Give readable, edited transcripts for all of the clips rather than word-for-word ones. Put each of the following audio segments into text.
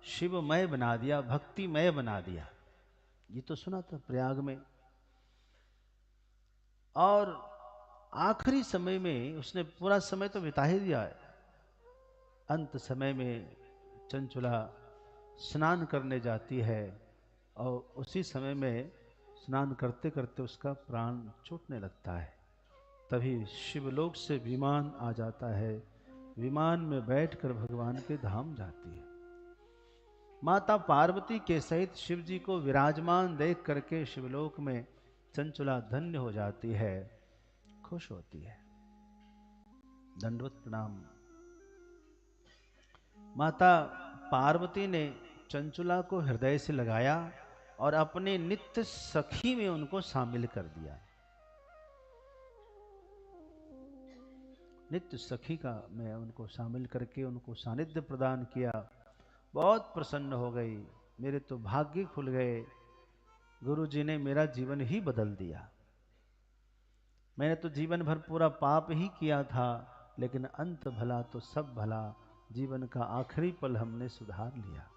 शिवमय बना दिया, भक्तिमय बना दिया। ये तो सुना था प्रयाग में। और आखिरी समय में उसने पूरा समय तो बिता ही दिया है। अंत समय में चंचुला स्नान करने जाती है और उसी समय में स्नान करते करते उसका प्राण छूटने लगता है। तभी शिवलोक से विमान आ जाता है, विमान में बैठकर भगवान के धाम जाती है। माता पार्वती के सहित शिव जी को विराजमान देख करके शिवलोक में चंचुला धन्य हो जाती है, खुश होती है। दंडवत प्रणाम। माता पार्वती ने चंचुला को हृदय से लगाया और अपने नित्य सखी में उनको शामिल कर दिया। नित्य सखी का मैं उनको शामिल करके उनको सानिध्य प्रदान किया। बहुत प्रसन्न हो गई, मेरे तो भाग्य खुल गए, गुरु जी ने मेरा जीवन ही बदल दिया। मैंने तो जीवन भर पूरा पाप ही किया था, लेकिन अंत भला तो सब भला, जीवन का आखिरी पल हमने सुधार लिया।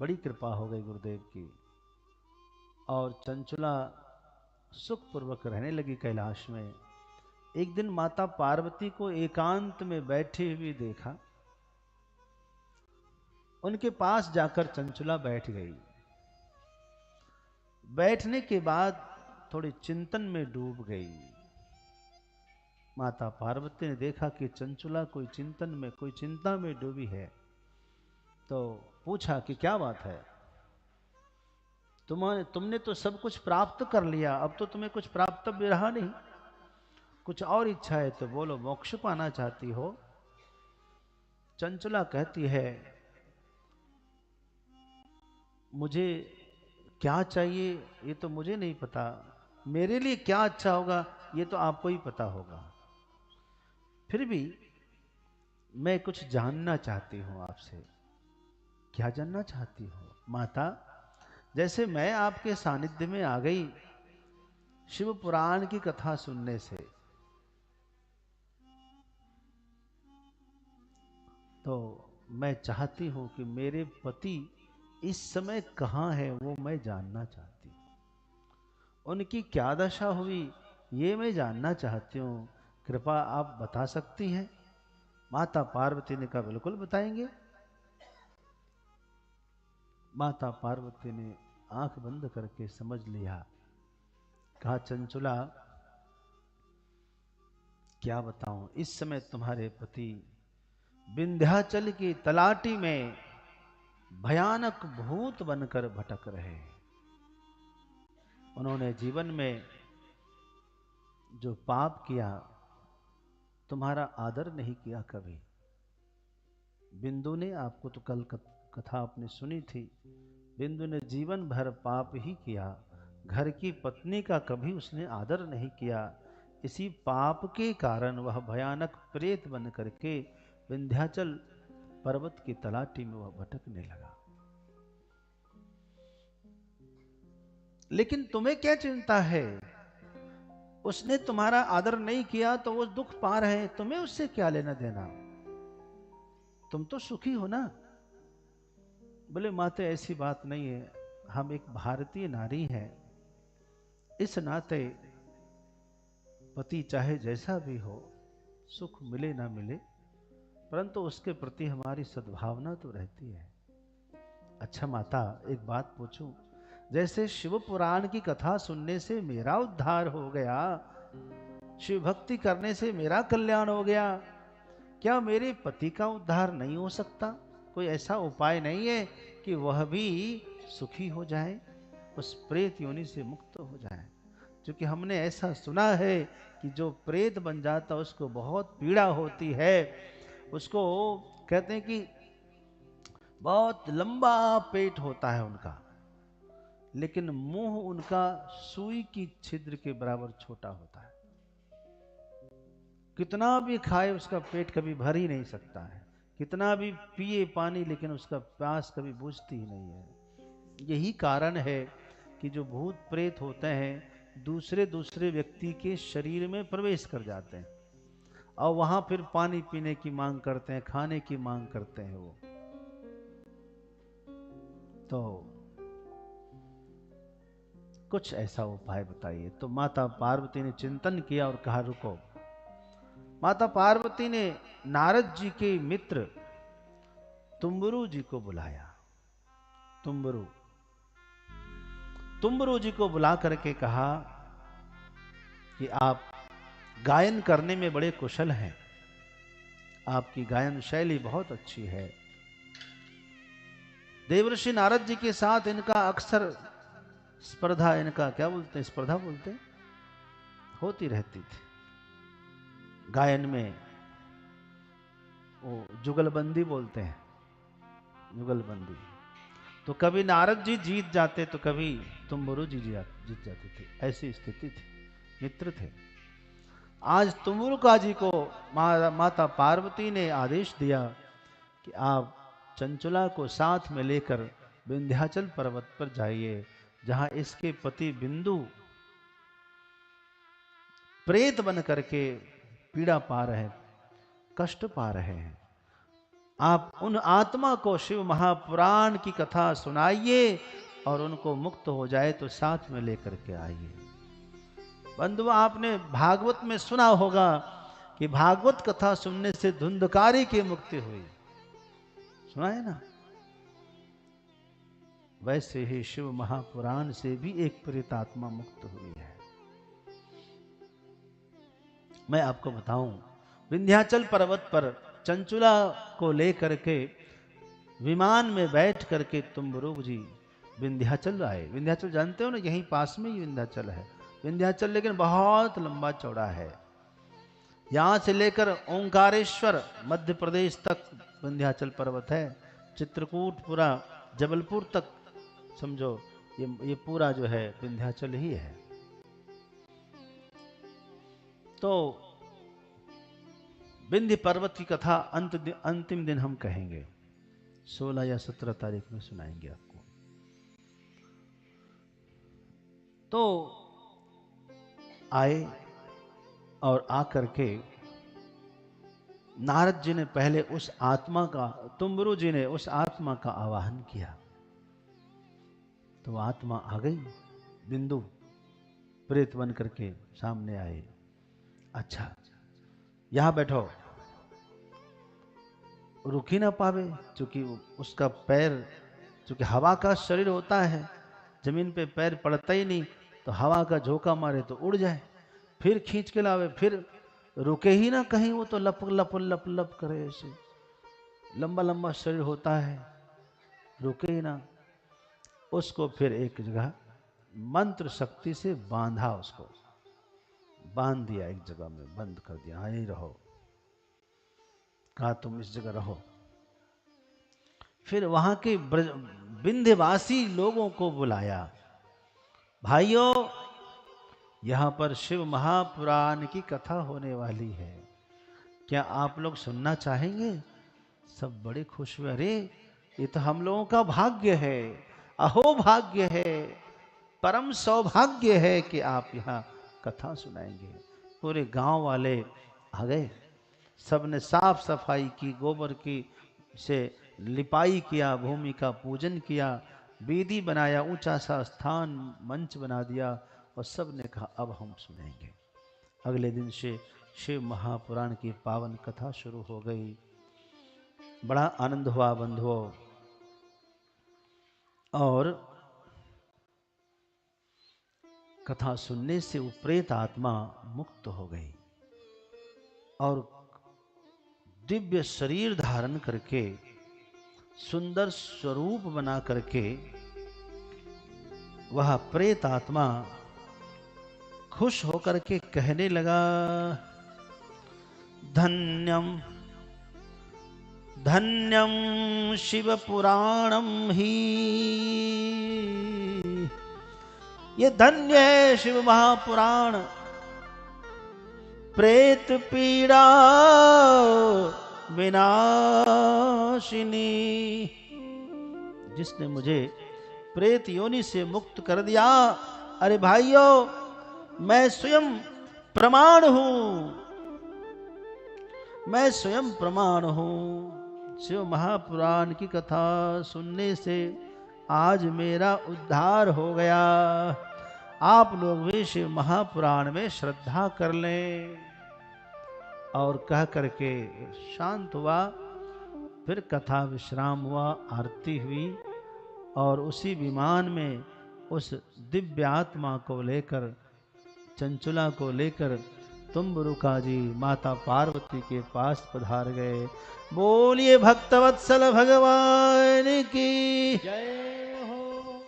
बड़ी कृपा हो गई गुरुदेव की। और चंचुला सुखपूर्वक रहने लगी कैलाश में। एक दिन माता पार्वती को एकांत में बैठी हुई देखा। उनके पास जाकर चंचुला बैठ गई। बैठने के बाद थोड़ी चिंतन में डूब गई। माता पार्वती ने देखा कि चंचुला कोई चिंतन में, कोई चिंता में डूबी है, तो पूछा कि क्या बात है? तुमने तो सब कुछ प्राप्त कर लिया, अब तो तुम्हें कुछ प्राप्त भी रहा नहीं, कुछ और इच्छा है तो बोलो, मोक्ष पाना चाहती हो? चंचुला कहती है, मुझे क्या चाहिए ये तो मुझे नहीं पता, मेरे लिए क्या अच्छा होगा ये तो आपको ही पता होगा। फिर भी मैं कुछ जानना चाहती हूं आपसे। क्या जानना चाहती हो? माता, जैसे मैं आपके सानिध्य में आ गई शिव पुराण की कथा सुनने से, तो मैं चाहती हूं कि मेरे पति इस समय कहाँ है वो मैं जानना चाहती हूँ। उनकी क्या दशा हुई ये मैं जानना चाहती हूँ। कृपा आप बता सकती हैं? माता पार्वती ने कहा, बिल्कुल बताएंगे। माता पार्वती ने आंख बंद करके समझ लिया। कहा, चंचुला क्या बताऊं, इस समय तुम्हारे पति विंध्याचल की तलाटी में भयानक भूत बनकर भटक रहे। उन्होंने जीवन में जो पाप किया, तुम्हारा आदर नहीं किया कभी। बिंदु ने, आपको तो कल कथा आपने सुनी थी, बिंदु ने जीवन भर पाप ही किया, घर की पत्नी का कभी उसने आदर नहीं किया। इसी पाप के कारण वह भयानक प्रेत बन करके विंध्याचल पर्वत की तलाटी में वह भटकने लगा। लेकिन तुम्हें क्या चिंता है? उसने तुम्हारा आदर नहीं किया तो वो दुख पा रहे हैं, तुम्हें उससे क्या लेना देना? तुम तो सुखी हो ना। बोले, माते ऐसी बात नहीं है, हम एक भारतीय नारी हैं, इस नाते पति चाहे जैसा भी हो, सुख मिले ना मिले, परंतु उसके प्रति हमारी सद्भावना तो रहती है। अच्छा माता, एक बात पूछूं, जैसे शिव पुराण की कथा सुनने से मेरा उद्धार हो गया, शिव भक्ति करने से मेरा कल्याण हो गया, क्या मेरे पति का उद्धार नहीं हो सकता? कोई ऐसा उपाय नहीं है कि वह भी सुखी हो जाए, उस प्रेत योनि से मुक्त हो जाए? क्योंकि हमने ऐसा सुना है कि जो प्रेत बन जाता उसको बहुत पीड़ा होती है, उसको कहते हैं कि बहुत लंबा पेट होता है उनका, लेकिन मुंह उनका सुई की छिद्र के बराबर छोटा होता है। कितना भी खाए उसका पेट कभी भर ही नहीं सकता है, कितना भी पिए पानी लेकिन उसका प्यास कभी बुझती ही नहीं है। यही कारण है कि जो भूत प्रेत होते हैं दूसरे दूसरे व्यक्ति के शरीर में प्रवेश कर जाते हैं और वहां फिर पानी पीने की मांग करते हैं, खाने की मांग करते हैं। वो तो कुछ ऐसा उपाय बताइए। तो माता पार्वती ने चिंतन किया और कहा रुको। माता पार्वती ने नारद जी के मित्र तुम्बरु जी को बुलाया। तुम्बरु जी को बुला करके कहा कि आप गायन करने में बड़े कुशल हैं, आपकी गायन शैली बहुत अच्छी है। देवर्षि नारद जी के साथ इनका अक्सर स्पर्धा, इनका क्या बोलते हैं, स्पर्धा बोलते हैं, होती रहती थी। गायन में वो जुगलबंदी बोलते हैं, जुगलबंदी। तो कभी नारद जी जीत जाते तो कभी तुम्बरु जी जीत जाते थे, ऐसी स्थिति थी, मित्र थे। आज तुम्बरुका जी को माता पार्वती ने आदेश दिया कि आप चंचुला को साथ में लेकर विंध्याचल पर्वत पर जाइए, जहां इसके पति बिंदु प्रेत बन करके पीड़ा पा रहे हैं, कष्ट पा रहे हैं। आप उन आत्मा को शिव महापुराण की कथा सुनाइए और उनको मुक्त हो जाए तो साथ में लेकर के आइए। बंधु, आपने भागवत में सुना होगा कि भागवत कथा सुनने से धुंधकारी की मुक्ति हुई, सुना है ना? वैसे ही शिव महापुराण से भी एक प्रेतात्मा मुक्त हुई है। मैं आपको बताऊं, विंध्याचल पर्वत पर चंचुला को लेकर के विमान में बैठ करके तुम्बरु जी विंध्याचल आए। विंध्याचल जानते हो ना, यहीं पास में ही विंध्याचल है। विंध्याचल लेकिन बहुत लंबा चौड़ा है। यहां से लेकर ओंकारेश्वर मध्य प्रदेश तक विंध्याचल पर्वत है। चित्रकूट पूरा जबलपुर तक समझो ये पूरा जो है विंध्याचल ही है। तो विंध्य पर्वत की कथा अंतिम दिन हम कहेंगे, 16 या 17 तारीख में सुनाएंगे आपको। तो आए और आकर के नारद जी ने पहले उस आत्मा का, तुम्बरु जी ने उस आत्मा का आवाहन किया। तो आत्मा आ गई, बिंदु प्रेत बन करके सामने आए। अच्छा, यहां बैठो। रुक ही ना पावे, क्योंकि उसका पैर, क्योंकि हवा का शरीर होता है, जमीन पे पैर पड़ता ही नहीं, तो हवा का झोंका मारे तो उड़ जाए, फिर खींच के लावे, फिर रुके ही ना कहीं, वो तो लप लप लप लप करे, ऐसे लंबा लंबा शरीर होता है, रुके ही ना। उसको फिर एक जगह मंत्र शक्ति से बांधा, उसको बांध दिया, एक जगह में बंद कर दिया, हाँ यही रहो, कहा तुम इस जगह रहो। फिर वहां के विंध्यवासी लोगों को बुलाया, भाइयों यहां पर शिव महापुराण की कथा होने वाली है, क्या आप लोग सुनना चाहेंगे? सब बड़े खुश हुए, अरे ये तो हम लोगों का भाग्य है, अहो भाग्य है, परम सौभाग्य है कि आप यहाँ कथा सुनाएंगे। पूरे गांव वाले आ गए, सबने साफ सफाई की, गोबर की से लिपाई किया, भूमि का पूजन किया, वेदी बनाया, ऊंचा सा स्थान मंच बना दिया, और सब ने कहा अब हम सुनेंगे। अगले दिन से शिव महापुराण की पावन कथा शुरू हो गई। बड़ा आनंद हुआ बंधुओं, और कथा सुनने से वो प्रेत आत्मा मुक्त हो गई और दिव्य शरीर धारण करके, सुंदर स्वरूप बना करके वह प्रेत आत्मा खुश होकर के कहने लगा, धन्यम धन्यम शिव पुराणम ही, ये धन्य है शिव महापुराण, प्रेत पीड़ा विनाशिनी, जिसने मुझे प्रेत योनि से मुक्त कर दिया। अरे भाइयों, मैं स्वयं प्रमाण हूं, मैं स्वयं प्रमाण हूं। शिव महापुराण की कथा सुनने से आज मेरा उद्धार हो गया। आप लोग भी शिव महापुराण में श्रद्धा कर लें। और कह करके शांत हुआ। फिर कथा विश्राम हुआ, आरती हुई और उसी विमान में उस दिव्य आत्मा को लेकर, चंचुला को लेकर तुम्बरुका जी माता पार्वती के पास पधार गए। बोलिए भक्तवत्सल भगवान की जय हो।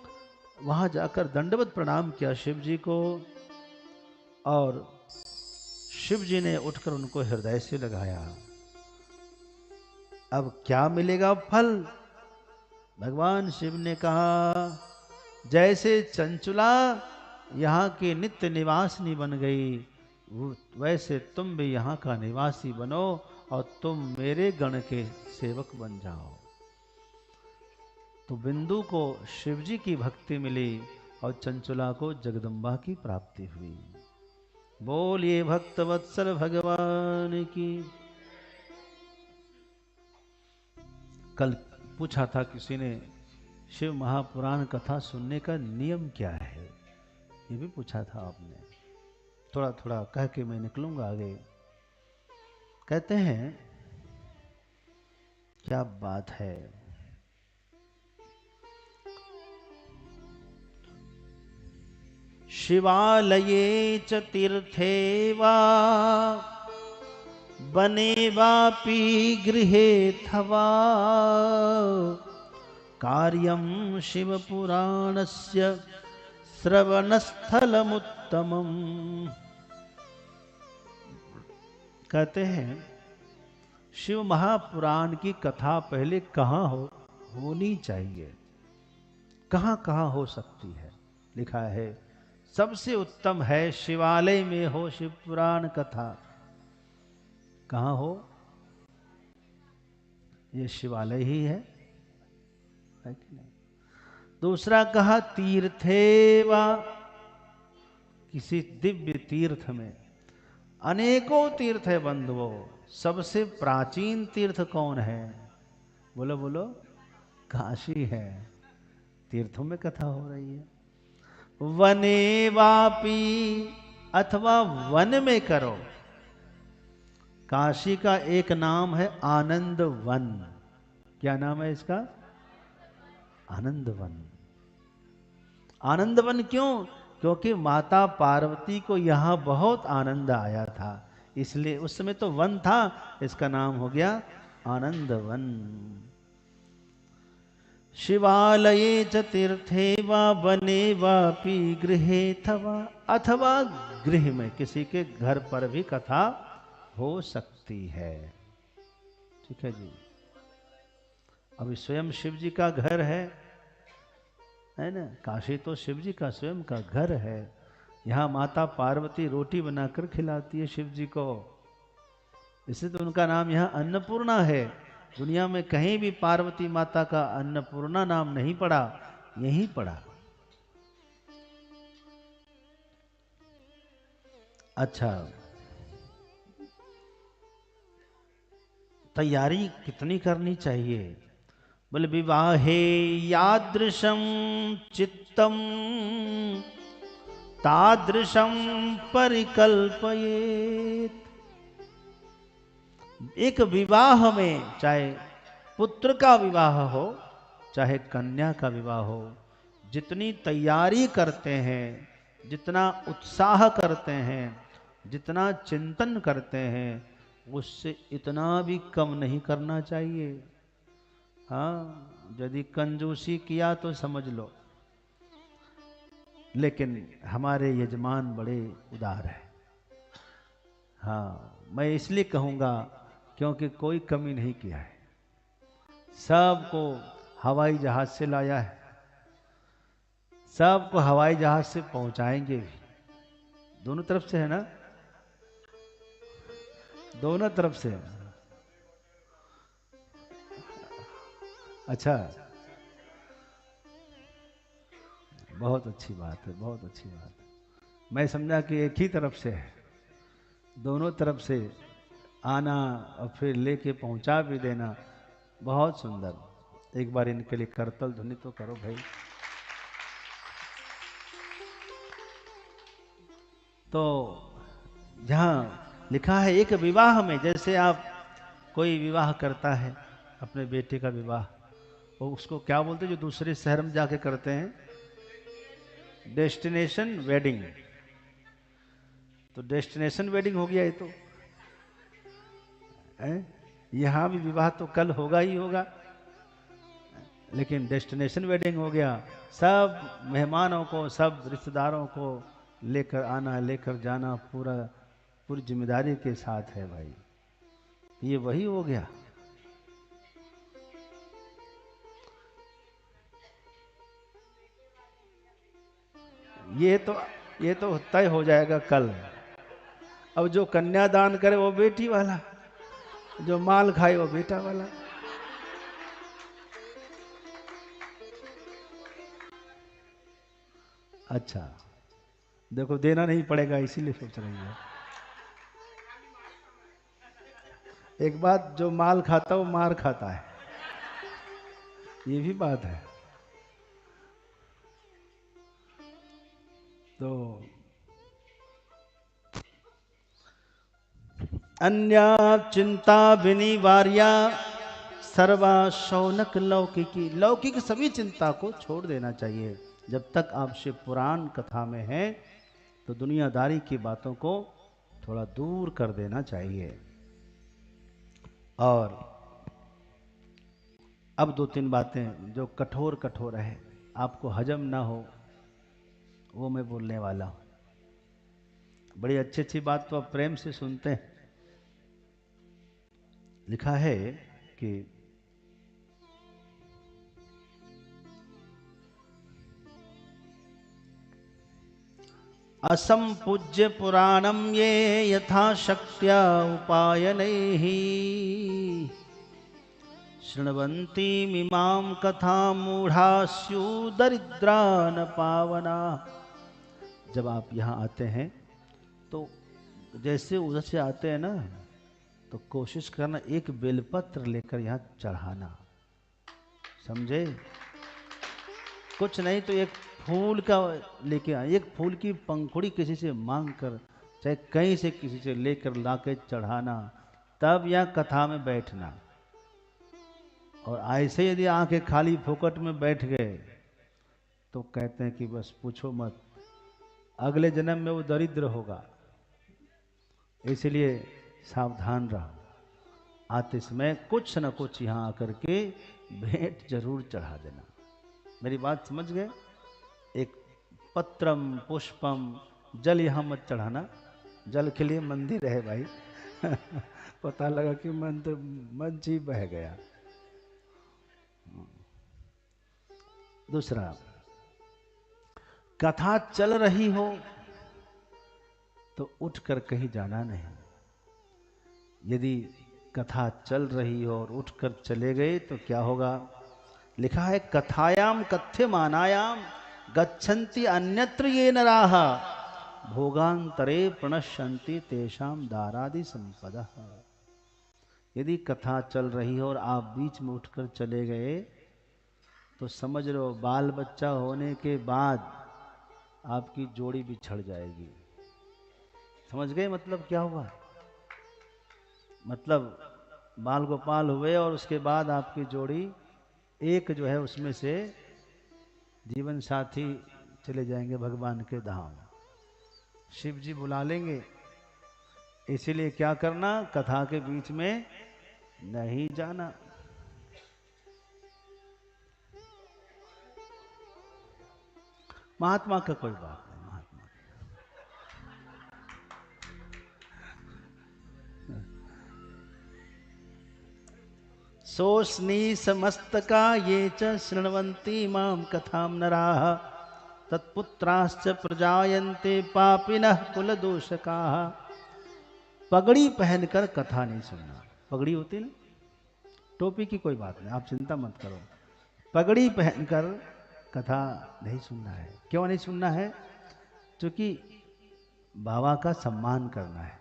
वहां जाकर दंडवत प्रणाम किया शिव जी को, और शिव जी ने उठकर उनको हृदय से लगाया। अब क्या मिलेगा फल? भगवान शिव ने कहा, जैसे चंचुला यहाँ की नित्य निवासिनी बन गई, वैसे तुम भी यहाँ का निवासी बनो और तुम मेरे गण के सेवक बन जाओ। तो बिंदु को शिव जी की भक्ति मिली और चंचुला को जगदम्बा की प्राप्ति हुई। बोलिए भक्तवत्सल भगवान की। कल पूछा था किसी ने, शिव महापुराण कथा सुनने का नियम क्या है? ये भी पूछा था आपने। थोड़ा थोड़ा कह के मैं निकलूंगा आगे। कहते हैं, क्या बात है, शिवालये च तीर्थे वा बने वापि गृहे थवा कार्यं शिवपुराणस्य श्रवणस्थलमुत्तमम्। कहते हैं, शिव महापुराण की कथा पहले कहाँ होनी चाहिए, कहाँ कहाँ हो सकती है? लिखा है, सबसे उत्तम है शिवालय में हो शिव पुराण कथा। कहाँ हो? ये शिवालय ही है कि नहीं? दूसरा कहा तीर्थेवा, किसी दिव्य तीर्थ में। अनेकों तीर्थ है बंधुओं, सबसे प्राचीन तीर्थ कौन है? बोलो बोलो, काशी है। तीर्थों में कथा हो रही है। वने वापी, अथवा वन में करो। काशी का एक नाम है आनंद वन। क्या नाम है इसका? आनंद वन। आनंद वन क्यों? क्योंकि माता पार्वती को यहां बहुत आनंद आया था, इसलिए उस समय तो वन था, इसका नाम हो गया आनंद वन। शिवालये च तीर्थे वा वने वापि गृहे थवा, अथवा गृह में, किसी के घर पर भी कथा हो सकती है। ठीक है जी। अभी स्वयं शिव जी का घर है ना? काशी तो शिव जी का स्वयं का घर है। यहाँ माता पार्वती रोटी बनाकर खिलाती है शिव जी को, इसलिए तो उनका नाम यहाँ अन्नपूर्णा है। दुनिया में कहीं भी पार्वती माता का अन्नपूर्णा नाम नहीं पड़ा, यहीं पड़ा। अच्छा, तैयारी कितनी करनी चाहिए? बोले, विवाहे यादृशं चित्तम तादृशं परिकल्पयेत्। एक विवाह में, चाहे पुत्र का विवाह हो चाहे कन्या का विवाह हो, जितनी तैयारी करते हैं, जितना उत्साह करते हैं, जितना चिंतन करते हैं, उससे इतना भी कम नहीं करना चाहिए। हाँ, यदि कंजूसी किया तो समझ लो, लेकिन हमारे यजमान बड़े उदार हैं। हाँ, मैं इसलिए कहूँगा क्योंकि कोई कमी नहीं किया है, सबको हवाई जहाज से लाया है, सबको हवाई जहाज से पहुंचाएंगे भी। दोनों तरफ से है ना? दोनों तरफ से। अच्छा, बहुत अच्छी बात है, बहुत अच्छी बात है। मैं समझा कि एक ही तरफ से है, दोनों तरफ से आना और फिर लेके पहुंचा भी देना, बहुत सुंदर। एक बार इनके लिए करतल ध्वनि तो करो भाई। तो यहाँ लिखा है एक विवाह में, जैसे आप कोई विवाह करता है अपने बेटे का विवाह, वो उसको क्या बोलते हैं जो दूसरे शहर में जाके करते हैं, डेस्टिनेशन वेडिंग। तो डेस्टिनेशन वेडिंग हो गया ये तो है। यहाँ भी विवाह तो कल होगा ही होगा, लेकिन डेस्टिनेशन वेडिंग हो गया। सब मेहमानों को, सब रिश्तेदारों को लेकर आना, लेकर जाना, पूरी जिम्मेदारी के साथ है भाई। ये वही हो गया। ये तो तय हो जाएगा कल। अब जो कन्यादान करे वो बेटी वाला, जो माल खाए वो बेटा वाला। अच्छा, देखो देना नहीं पड़ेगा इसीलिए सोच रही है। एक बात, जो माल खाता वो मार खाता है, ये भी बात है। तो अन्या चिंता विनिवार्या सर्वा शौनक लौकिकी। लौकिक सभी चिंता को छोड़ देना चाहिए। जब तक आप शिव पुराण कथा में हैं तो दुनियादारी की बातों को थोड़ा दूर कर देना चाहिए। और अब 2-3 बातें जो कठोर कठोर है, आपको हजम ना हो, वो मैं बोलने वाला हूं। बड़ी अच्छी अच्छी बात तो आप प्रेम से सुनते हैं। लिखा है कि असंपूज्य पुराणम ये यथाशक्त्या उपायनैः शृण्वन्ति मिमां कथा मूढ़ा स्यु दरिद्रा न पावना। जब आप यहाँ आते हैं तो जैसे उधर से आते हैं ना, तो कोशिश करना एक बेलपत्र लेकर यहाँ चढ़ाना, समझे? कुछ नहीं तो एक फूल का लेके आए, एक फूल की पंखुड़ी किसी से मांग कर, चाहे कहीं से किसी से लेकर लाके चढ़ाना, तब यहाँ कथा में बैठना। और ऐसे यदि आंखें खाली फोकट में बैठ गए तो कहते हैं कि बस पूछो मत, अगले जन्म में वो दरिद्र होगा। इसलिए सावधान रहो, आते समय कुछ न कुछ यहाँ आकर के भेंट जरूर चढ़ा देना। मेरी बात समझ गए? एक पत्रम पुष्पम, जल यहाँ मत चढ़ाना, जल के लिए मंदिर है भाई। पता लगा कि मंच ही बह गया। दूसरा, कथा चल रही हो तो उठकर कहीं जाना नहीं। यदि कथा चल रही हो और उठकर चले गए तो क्या होगा? लिखा है कथायाम कथ्यमानायाम गच्छन्ति अन्यत्र ये नराः भोगांतरे प्रणश्यन्ति तेषाम दारादि संपदा। यदि कथा चल रही हो और आप बीच में उठकर चले गए तो समझ लो बाल बच्चा होने के बाद आपकी जोड़ी बिछड़ जाएगी। समझ गए मतलब क्या हुआ? मतलब बाल गोपाल हुए और उसके बाद आपकी जोड़ी एक जो है उसमें से जीवन साथी चले जाएंगे भगवान के धाम, शिव जी बुला लेंगे। इसीलिए क्या करना, कथा के बीच में नहीं जाना। महात्मा का कोई बात नहीं, महात्मा सोस्नी समस्तका ये च शृण्वन्ति मां कथां नराः तत्पुत्राश्च प्रजायन्ते पापिनः कुलदोषकाः। पगड़ी पहनकर कथा नहीं सुनना। पगड़ी होती ना, टोपी की कोई बात नहीं, आप चिंता मत करो। पगड़ी पहनकर कथा नहीं सुनना है। क्यों नहीं सुनना है? क्योंकि बाबा का सम्मान करना है।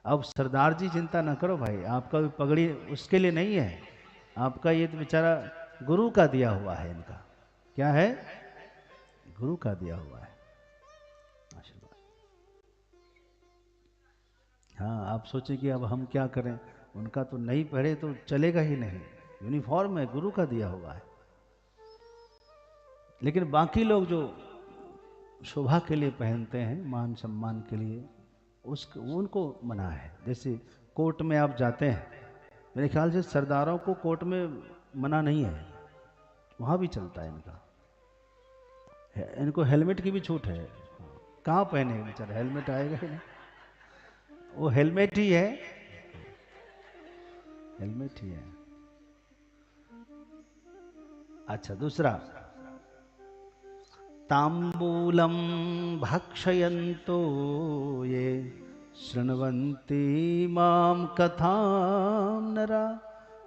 अब सरदार जी चिंता ना करो भाई, आपका भी पगड़ी उसके लिए नहीं है। आपका ये तो बेचारा गुरु का दिया हुआ है इनका। क्या है? गुरु का दिया हुआ है आशीर्वाद। हाँ, आप सोचे कि अब हम क्या करें, उनका तो नहीं पढ़े तो चलेगा ही नहीं, यूनिफॉर्म है, गुरु का दिया हुआ है। लेकिन बाकी लोग जो शोभा के लिए पहनते हैं, मान सम्मान के लिए, उनको मना है। जैसे कोर्ट में आप जाते हैं, मेरे ख्याल से सरदारों को कोर्ट में मना नहीं है, वहाँ भी चलता है इनका। इनको हेलमेट की भी छूट है। कहाँ पहने बेचारे, हेलमेट आएगा ही नहीं, वो हेलमेट ही है, हेलमेट ही है। अच्छा, दूसरा, तांबूलम भक्षयन्तो ये शृण्वन्ति माम कथाम नरा।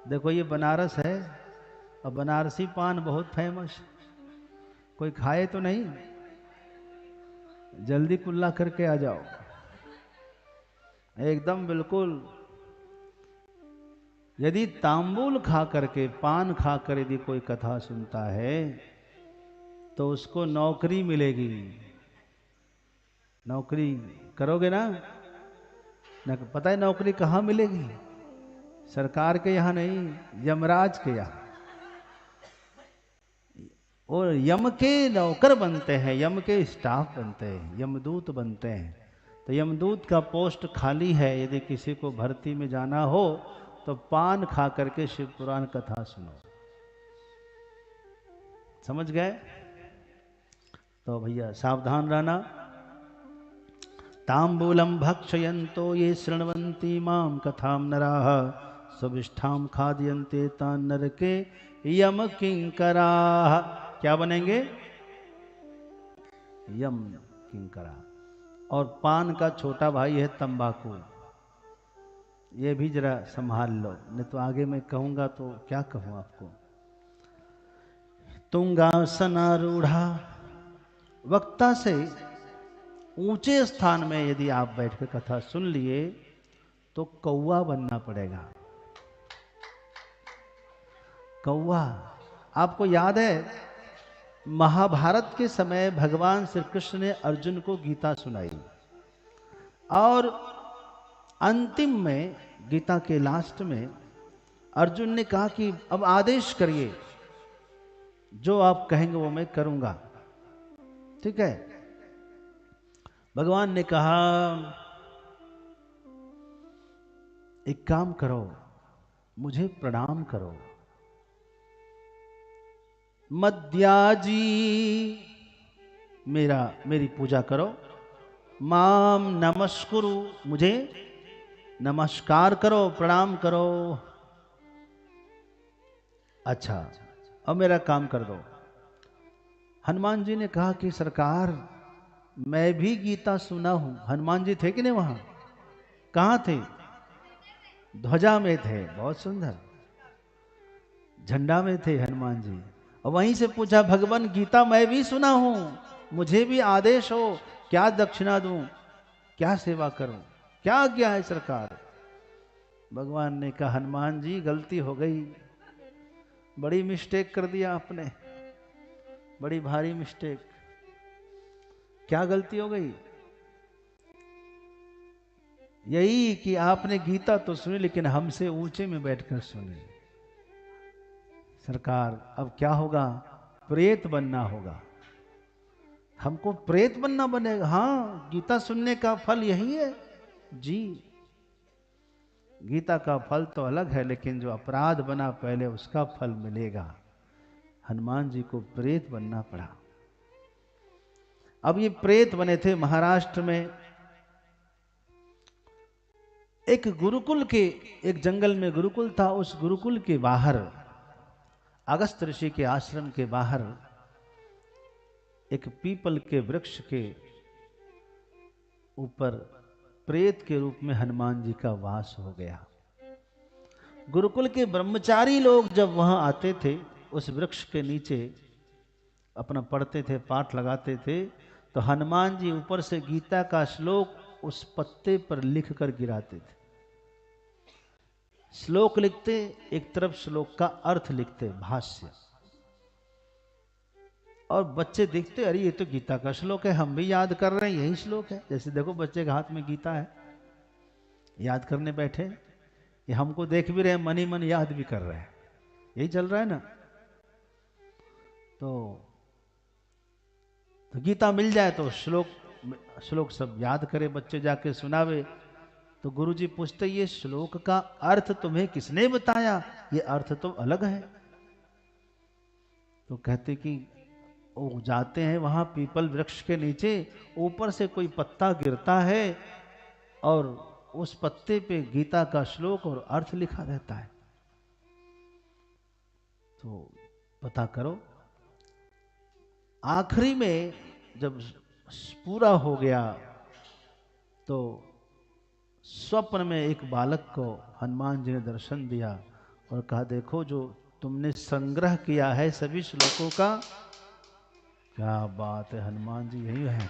देखो ये बनारस है और बनारसी पान बहुत फेमस, कोई खाए तो नहीं? जल्दी कुल्ला करके आ जाओ, एकदम बिल्कुल। यदि तांबूल खा करके, पान खा कर यदि कोई कथा सुनता है तो उसको नौकरी मिलेगी। नौकरी करोगे ना? पता है नौकरी कहाँ मिलेगी? सरकार के यहाँ नहीं, यमराज के यहाँ। और यम के नौकर बनते हैं, यम के स्टाफ बनते हैं, यमदूत बनते हैं। तो यमदूत का पोस्ट खाली है, यदि किसी को भर्ती में जाना हो तो पान खा करके शिव पुराण कथा सुनो। समझ गए? तो भैया सावधान रहना। तांबूलम भक्षयन्तो ये शृण्वन्ति माम कथाम नराः सविष्ठाम खाद्यन्ते तान् नरके यम किंकराः। क्या बनेंगे? यम किंकरा। और पान का छोटा भाई है तंबाकू, ये भी जरा संभाल लो, नहीं तो आगे मैं कहूंगा तो क्या कहूं आपको। तुंगासनारूढ़ा, वक्ता से ऊंचे स्थान में यदि आप बैठकर कथा सुन लिए तो कौवा बनना पड़ेगा। कौवा, आपको याद है महाभारत के समय भगवान श्री कृष्ण ने अर्जुन को गीता सुनाई, और अंतिम में गीता के लास्ट में अर्जुन ने कहा कि अब आदेश करिए, जो आप कहेंगे वो मैं करूंगा। ठीक है? भगवान ने कहा एक काम करो, मुझे प्रणाम करो। मद्याजी, मेरी पूजा करो। माम नमस्कुरु, मुझे नमस्कार करो, प्रणाम करो। अच्छा, अब मेरा काम कर दो। हनुमान जी ने कहा कि सरकार मैं भी गीता सुना हूं। हनुमान जी थे कि नहीं वहां? कहां थे? ध्वजा में थे, बहुत सुंदर झंडा में थे हनुमान जी। और वहीं से पूछा, भगवान गीता मैं भी सुना हूं, मुझे भी आदेश हो, क्या दक्षिणा दूं, क्या सेवा करूं, क्या आज्ञा है सरकार? भगवान ने कहा, हनुमान जी गलती हो गई, बड़ी मिस्टेक कर दिया आपने, बड़ी भारी मिस्टेक। क्या गलती हो गई? यही कि आपने गीता तो सुनी लेकिन हमसे ऊंचे में बैठकर सुनी। सरकार अब क्या होगा? प्रेत बनना होगा। हमको प्रेत बनना बनेगा? हाँ, गीता सुनने का फल यही है जी। गीता का फल तो अलग है, लेकिन जो अपराध बना पहले उसका फल मिलेगा। हनुमान जी को प्रेत बनना पड़ा। अब ये प्रेत बने थे महाराष्ट्र में, एक गुरुकुल के, एक जंगल में गुरुकुल था, उस गुरुकुल के बाहर, अगस्त ऋषि के आश्रम के बाहर एक पीपल के वृक्ष के ऊपर प्रेत के रूप में हनुमान जी का वास हो गया। गुरुकुल के ब्रह्मचारी लोग जब वहां आते थे, उस वृक्ष के नीचे अपना पढ़ते थे, पाठ लगाते थे, तो हनुमान जी ऊपर से गीता का श्लोक उस पत्ते पर लिख कर गिराते थे। श्लोक लिखते, एक तरफ श्लोक का अर्थ लिखते, भाष्य। और बच्चे देखते, अरे ये तो गीता का श्लोक है, हम भी याद कर रहे हैं यही श्लोक है। जैसे देखो बच्चे के हाथ में गीता है, याद करने बैठे, ये हमको देख भी रहे हैं, मन ही मन याद भी कर रहे हैं, यही चल रहा है ना। तो गीता मिल जाए तो श्लोक सब याद करे, बच्चे जाके सुनावे। तो गुरुजी पूछते, ये श्लोक का अर्थ तुम्हें किसने बताया, ये अर्थ तो अलग है। तो कहते कि वो जाते हैं वहां पीपल वृक्ष के नीचे, ऊपर से कोई पत्ता गिरता है और उस पत्ते पे गीता का श्लोक और अर्थ लिखा रहता है। तो पता करो। आखिरी में जब पूरा हो गया तो स्वप्न में एक बालक को हनुमान जी ने दर्शन दिया और कहा, देखो जो तुमने संग्रह किया है सभी श्लोकों का, क्या बात है, हनुमान जी यही है।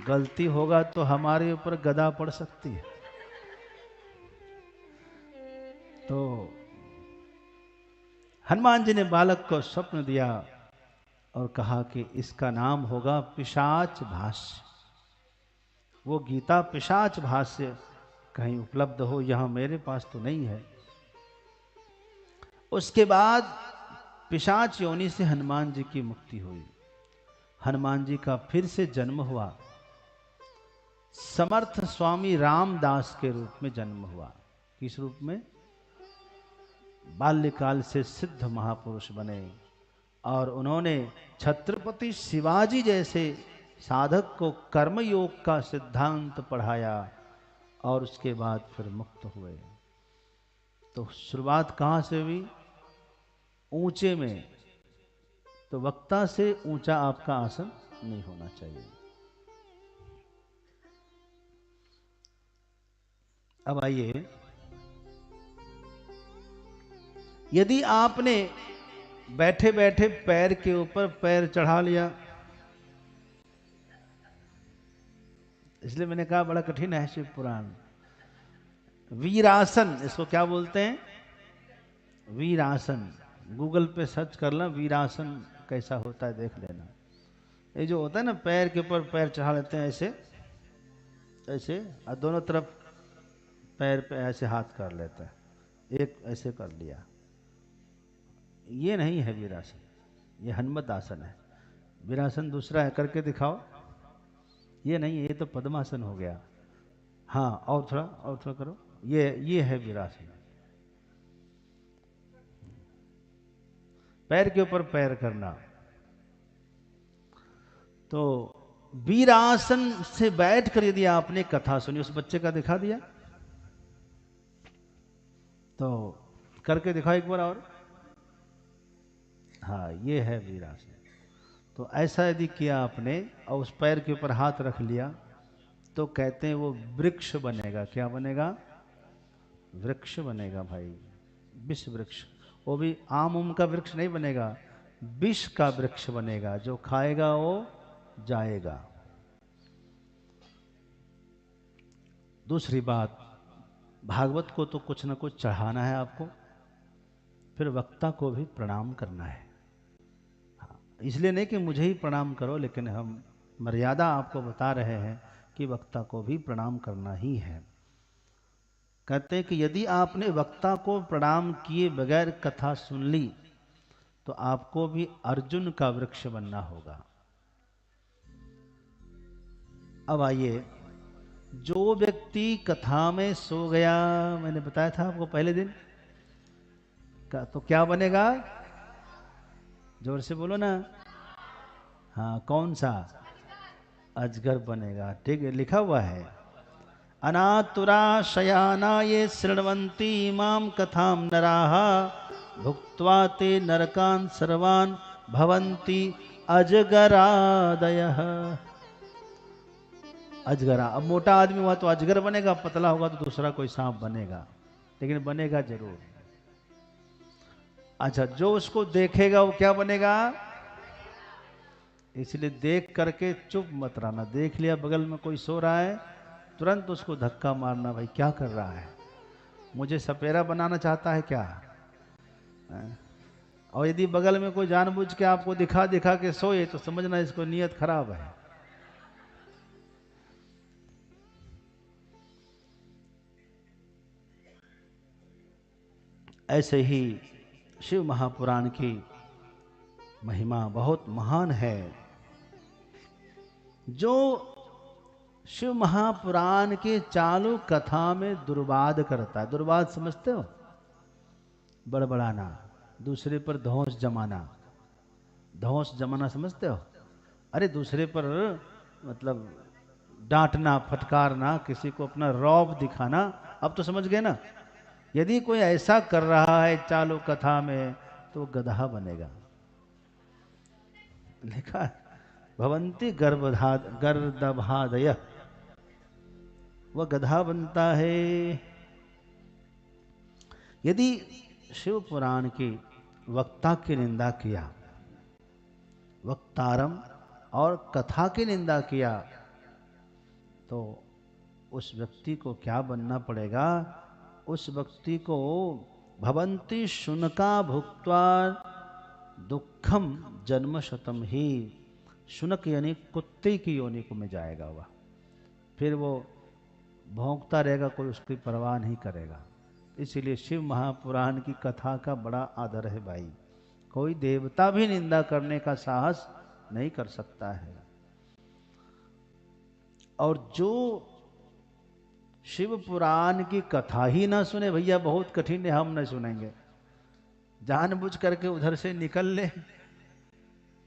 गलती होगा तो हमारे ऊपर गदा पड़ सकती है। तो हनुमान जी ने बालक को स्वप्न दिया और कहा कि इसका नाम होगा पिशाच भाष्य। वो गीता पिशाच भाष्य कहीं उपलब्ध हो, यहां मेरे पास तो नहीं है। उसके बाद पिशाच योनि से हनुमान जी की मुक्ति हुई, हनुमान जी का फिर से जन्म हुआ, समर्थ स्वामी रामदास के रूप में जन्म हुआ। किस रूप में? बाल्यकाल से सिद्ध महापुरुष बने और उन्होंने छत्रपति शिवाजी जैसे साधक को कर्मयोग का सिद्धांत पढ़ाया और उसके बाद फिर मुक्त हुए। तो शुरुआत कहां से हुई? ऊंचे में। तो वक्ता से ऊंचा आपका आसन नहीं होना चाहिए। अब आइए, यदि आपने बैठे बैठे पैर के ऊपर पैर चढ़ा लिया, इसलिए मैंने कहा बड़ा कठिन है शिव पुराण। वीरासन, इसको क्या बोलते हैं? वीरासन। गूगल पे सर्च कर लो, वीरासन कैसा होता है देख लेना। ये जो होता है ना, पैर के ऊपर पैर चढ़ा लेते हैं ऐसे ऐसे, और दोनों तरफ पैर पे ऐसे हाथ कर लेते हैं, एक ऐसे कर लिया, ये नहीं है वीरासन, ये हनुमत आसन है। वीरासन दूसरा है, करके दिखाओ। ये नहीं है, ये तो पद्मासन हो गया। हाँ, और थोड़ा करो, ये है वीरासन। पैर के ऊपर पैर करना। तो वीरासन से बैठकर यदि आपने कथा सुनी, उस बच्चे का दिखा दिया, तो करके दिखाओ एक बार और। हाँ, ये है वीरासन। तो ऐसा यदि किया आपने और उस पैर के ऊपर हाथ रख लिया, तो कहते हैं वो वृक्ष बनेगा। क्या बनेगा? वृक्ष बनेगा भाई, विष वृक्ष। वो भी आम उम का वृक्ष नहीं बनेगा, विष का वृक्ष बनेगा। जो खाएगा वो जाएगा। दूसरी बात, भागवत को तो कुछ ना कुछ चढ़ाना है आपको, फिर वक्ता को भी प्रणाम करना है। इसलिए नहीं कि मुझे ही प्रणाम करो, लेकिन हम मर्यादा आपको बता रहे हैं कि वक्ता को भी प्रणाम करना ही है। कहते हैं कि यदि आपने वक्ता को प्रणाम किए बगैर कथा सुन ली, तो आपको भी अर्जुन का वृक्ष बनना होगा। अब आइए, जो व्यक्ति कथा में सो गया, मैंने बताया था आपको पहले दिन का, तो क्या बनेगा? जोर से बोलो ना। हाँ, कौन सा? अजगर बनेगा। ठीक है, लिखा हुआ है, अनातुरा शयाना ये शृण्वन्ति माम कथाम नराः भुक्त्वा ते नरकान् सर्वान् भवन्ति अजगरादयः। अजगरा। अब मोटा आदमी हुआ तो अजगर बनेगा, पतला होगा तो दूसरा कोई सांप बनेगा, लेकिन बनेगा जरूर। अच्छा, जो उसको देखेगा वो क्या बनेगा? इसलिए देख करके चुप मत रहना। देख लिया बगल में कोई सो रहा है तुरंत उसको धक्का मारना, भाई क्या कर रहा है, मुझे सपेरा बनाना चाहता है क्या? और यदि बगल में कोई जानबूझ के आपको दिखा दिखा के सोए तो समझना इसको नीयत खराब है। ऐसे ही शिव महापुराण की महिमा बहुत महान है। जो शिव महापुराण के चालू कथा में दुर्वाद करता है, दुर्वाद समझते हो? बड़बड़ाना, दूसरे पर धौंस जमाना। धौंस जमाना समझते हो? अरे दूसरे पर मतलब डांटना, फटकारना, किसी को अपना रौब दिखाना। अब तो समझ गए ना? यदि कोई ऐसा कर रहा है चालू कथा में तो गधा बनेगा। लिखा है भवंती गर्दभादय, वह गधा बनता है। यदि शिव पुराण की वक्ता की निंदा किया, वक्तारम और कथा की निंदा किया, तो उस व्यक्ति को क्या बनना पड़ेगा? उस व्यक्ति को भवंती शुनका भुक्त्वा दुखम जन्म शतम ही, शुनक यानी कुत्ते की योनि को में जाएगा वह। फिर वो भौंकता रहेगा, कोई उसकी परवाह नहीं करेगा। इसीलिए शिव महापुराण की कथा का बड़ा आदर है भाई। कोई देवता भी निंदा करने का साहस नहीं कर सकता है। और जो शिव पुराण की कथा ही ना सुने भैया, बहुत कठिन है, हम नहीं सुनेंगे। जानबूझ करके उधर से निकल ले।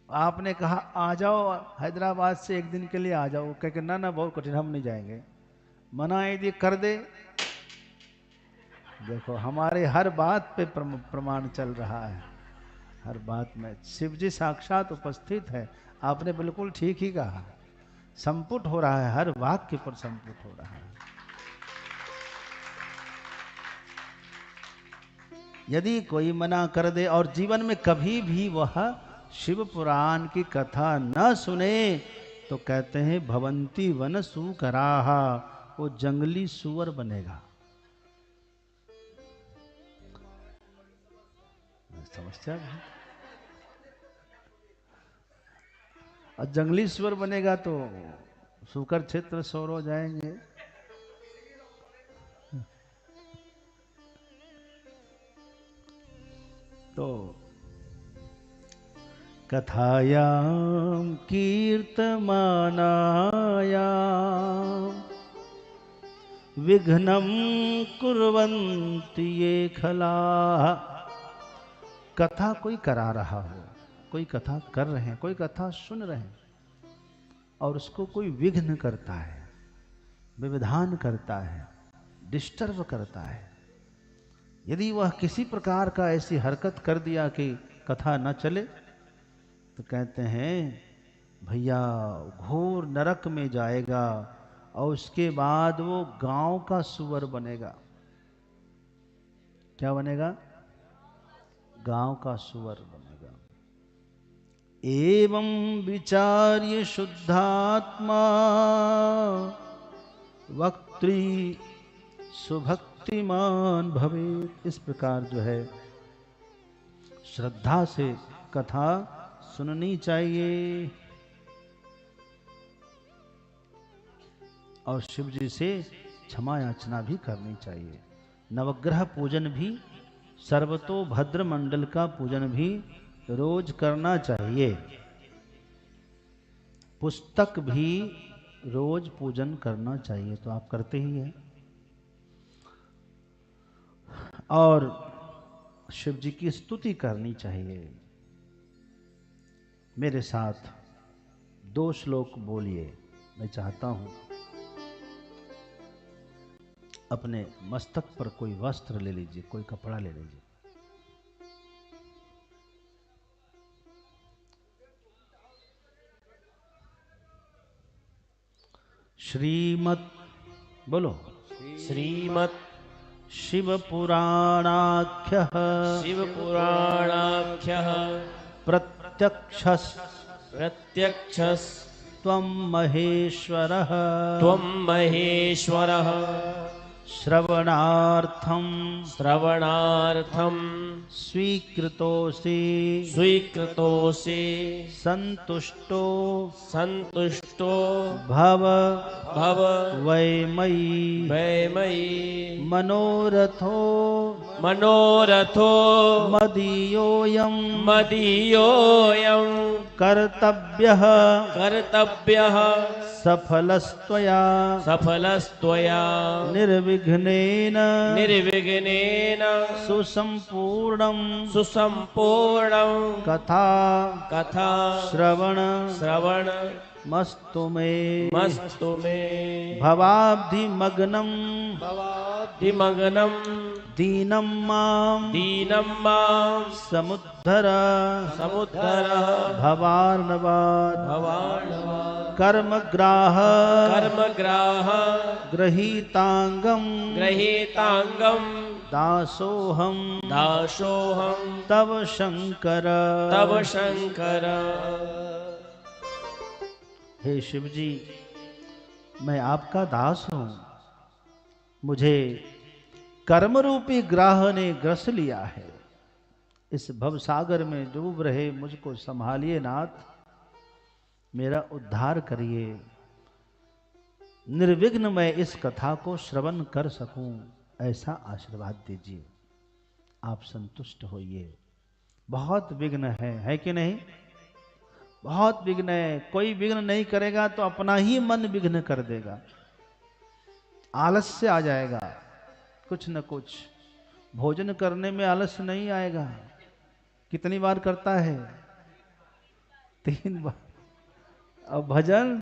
आपने कहा आ जाओ हैदराबाद से एक दिन के लिए आ जाओ, कह के ना ना बहुत कठिन, हम नहीं जाएंगे। मना यदि कर दे, देखो हमारे हर बात पे प्रमाण चल रहा है, हर बात में शिव जी साक्षात उपस्थित है। आपने बिल्कुल ठीक ही कहा, संपुट हो रहा है, हर वाक्य पर संपुट हो रहा है। यदि कोई मना कर दे और जीवन में कभी भी वह शिव पुराण की कथा न सुने तो कहते हैं भवंती वन सुकराहा, वो जंगली सुअर बनेगा। समस्या है। और जंगली सुअर बनेगा तो सुकर क्षेत्र सौर हो जाएंगे। तो कथायाम कीर्तमानायाम विघ्नं कुर्वन्ति ये खलाः। कथा कोई करा रहा हो, कोई कथा कर रहे हैं, कोई कथा सुन रहे हैं और उसको कोई विघ्न करता है, व्यवधान करता है, डिस्टर्ब करता है। यदि वह किसी प्रकार का ऐसी हरकत कर दिया कि कथा न चले तो कहते हैं भैया घोर नरक में जाएगा और उसके बाद वो गांव का सुअर बनेगा। क्या बनेगा? गांव का सुअर बनेगा। एवं विचार्य शुद्धात्मा वक्त्री सुभक्तिमान भवेत्। इस प्रकार जो है श्रद्धा से कथा सुननी चाहिए और शिव जी से क्षमा याचना भी करनी चाहिए। नवग्रह पूजन भी, सर्वतोभद्र मंडल का पूजन भी रोज करना चाहिए। पुस्तक भी रोज पूजन करना चाहिए, तो आप करते ही हैं। और शिव जी की स्तुति करनी चाहिए। मेरे साथ 2 श्लोक बोलिए। मैं चाहता हूं अपने मस्तक पर कोई वस्त्र ले लीजिए, कोई कपड़ा ले लीजिए। श्रीमत् बोलो, श्रीमत् शिव पुराणाख्य शिवपुराणाख्यः प्रत्यक्षस् प्रत्यक्षस् त्वं महेश्वरः त्वं महेश्वरः श्रवणार्थं स्वीकृतोऽसि संतुष्टो भव वै मयि मनोरथो मदीयोऽयं कर्तव्यः सफलस्त्वया निर्विघ्नेन सुसंपूर्णं कथा श्रवण मस्तु मे भवाब्धिमग्नं दीनं मां समुद्धर भवार्णवात् कर्मग्राह गृहीतांगं दासोहं तव शंकर हे शिव जी, मैं आपका दास हूं। मुझे कर्म रूपी ग्राह ने ग्रस लिया है। इस भवसागर में डूब रहे मुझको संभालिए नाथ, मेरा उद्धार करिए। निर्विघ्न मैं इस कथा को श्रवण कर सकूं, ऐसा आशीर्वाद दीजिए। आप संतुष्ट होइए। बहुत विघ्न है कि नहीं? बहुत विघ्न है। कोई विघ्न नहीं करेगा तो अपना ही मन विघ्न कर देगा, आलस्य आ जाएगा। कुछ न कुछ भोजन करने में आलस्य नहीं आएगा। कितनी बार करता है? 3 बार। अब भजन,